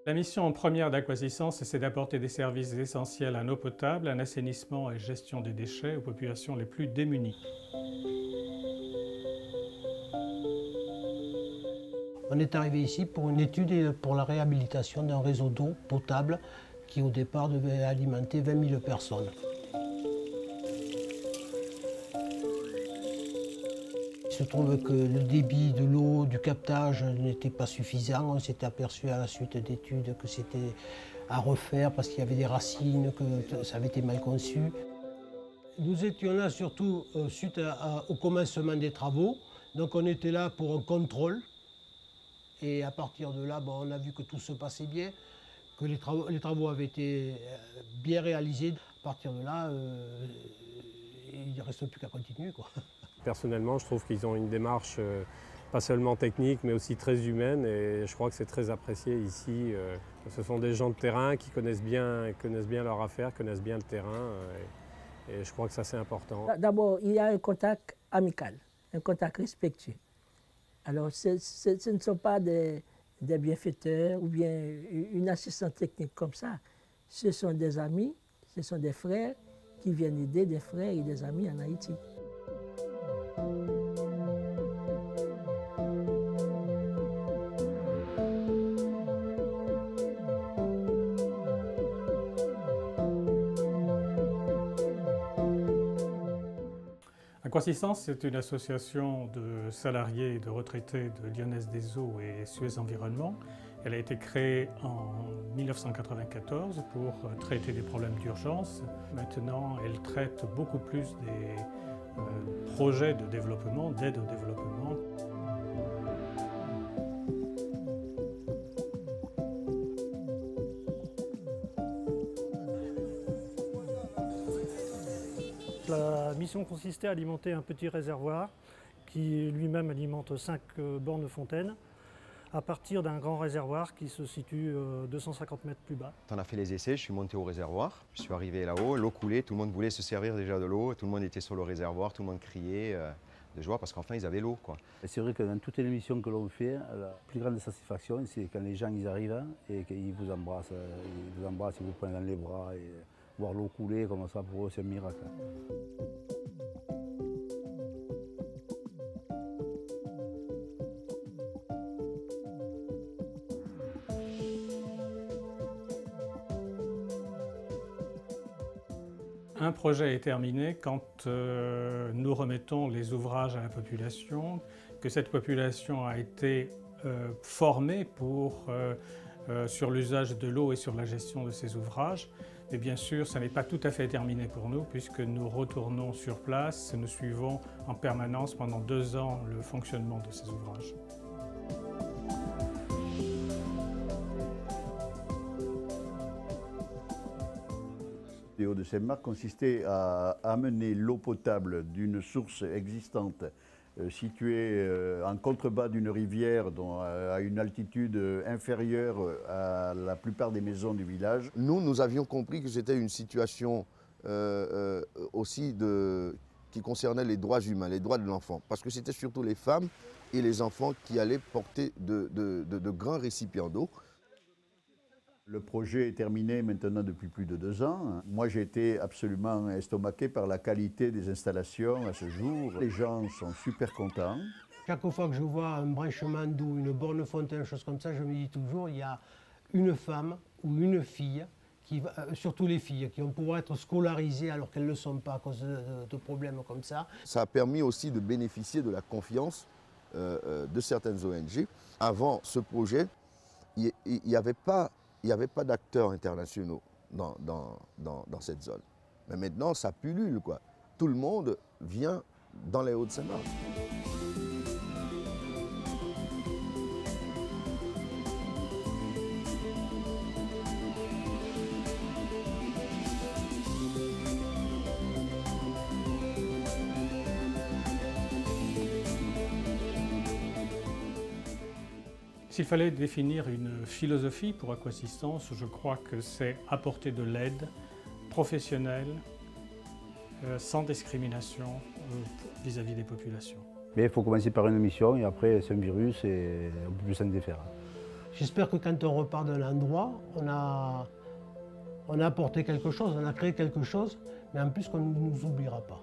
La mission première d'Aquasistance, c'est d'apporter des services essentiels en eau potable, en assainissement et gestion des déchets aux populations les plus démunies. On est arrivé ici pour une étude et pour la réhabilitation d'un réseau d'eau potable qui au départ devait alimenter 20 000 personnes. Il se trouve que le débit de l'eau, du captage n'était pas suffisant. On s'était aperçu à la suite d'études que c'était à refaire parce qu'il y avait des racines, que ça avait été mal conçu. Nous étions là surtout suite au commencement des travaux. Donc on était là pour un contrôle. Et à partir de là, bon, on a vu que tout se passait bien, que les travaux avaient été bien réalisés. À partir de là, il ne reste plus qu'à continuer, quoi. Personnellement, je trouve qu'ils ont une démarche pas seulement technique, mais aussi très humaine, et je crois que c'est très apprécié ici. Ce sont des gens de terrain qui connaissent bien leur affaire, connaissent bien le terrain, et je crois que ça c'est important. D'abord, il y a un contact amical, un contact respectueux. Alors, ce ne sont pas des bienfaiteurs ou bien une assistante technique comme ça. Ce sont des amis, ce sont des frères qui viennent aider des frères et des amis en Haïti. Aquasistance, c'est une association de salariés et de retraités de Lyonnaise des Eaux et Suez Environnement. Elle a été créée en 1994 pour traiter des problèmes d'urgence. Maintenant, elle traite beaucoup plus des projets de développement, d'aide au développement. La mission consistait à alimenter un petit réservoir qui lui-même alimente 5 bornes fontaines à partir d'un grand réservoir qui se situe 250 mètres plus bas. On a fait les essais, je suis monté au réservoir, je suis arrivé là-haut, l'eau coulait, tout le monde voulait se servir déjà de l'eau, tout le monde était sur le réservoir, tout le monde criait de joie parce qu'enfin ils avaient l'eau, quoi. C'est vrai que dans toutes les missions que l'on fait, la plus grande satisfaction, c'est quand les gens ils arrivent et qu'ils vous embrassent, ils vous prennent dans les bras. Et voir l'eau couler comme ça, pour eux, c'est un miracle. Un projet est terminé quand nous remettons les ouvrages à la population, que cette population a été formée sur l'usage de l'eau et sur la gestion de ces ouvrages. Et bien sûr, ça n'est pas tout à fait terminé pour nous puisque nous retournons sur place, nous suivons en permanence pendant 2 ans le fonctionnement de ces ouvrages. Les Hauts de Saint-Marc consistait à amener l'eau potable d'une source existante située en contrebas d'une rivière à une altitude inférieure à la plupart des maisons du village. Nous avions compris que c'était une situation aussi qui concernait les droits humains, les droits de l'enfant, parce que c'était surtout les femmes et les enfants qui allaient porter de grands récipients d'eau. Le projet est terminé maintenant depuis plus de 2 ans. Moi, j'ai été absolument estomaqué par la qualité des installations à ce jour. Les gens sont super contents. Chaque fois que je vois un branchement d'eau, une borne fontaine, chose comme ça, je me dis toujours, il y a une femme ou une fille, surtout les filles, qui vont pouvoir être scolarisées alors qu'elles ne le sont pas à cause de problèmes comme ça. Ça a permis aussi de bénéficier de la confiance de certaines ONG. Avant ce projet, il n'y avait pas d'acteurs internationaux dans cette zone. Mais maintenant, ça pullule, quoi. Tout le monde vient dans les Hauts-de-Saint-Marc. S'il fallait définir une philosophie pour Aquasistance, je crois que c'est apporter de l'aide professionnelle, sans discrimination vis-à-vis des populations. Mais il faut commencer par une mission et après c'est un virus et on peut plus s'en défaire. J'espère que quand on repart de l'endroit, on a apporté quelque chose, on a créé quelque chose, mais en plus qu'on ne nous oubliera pas.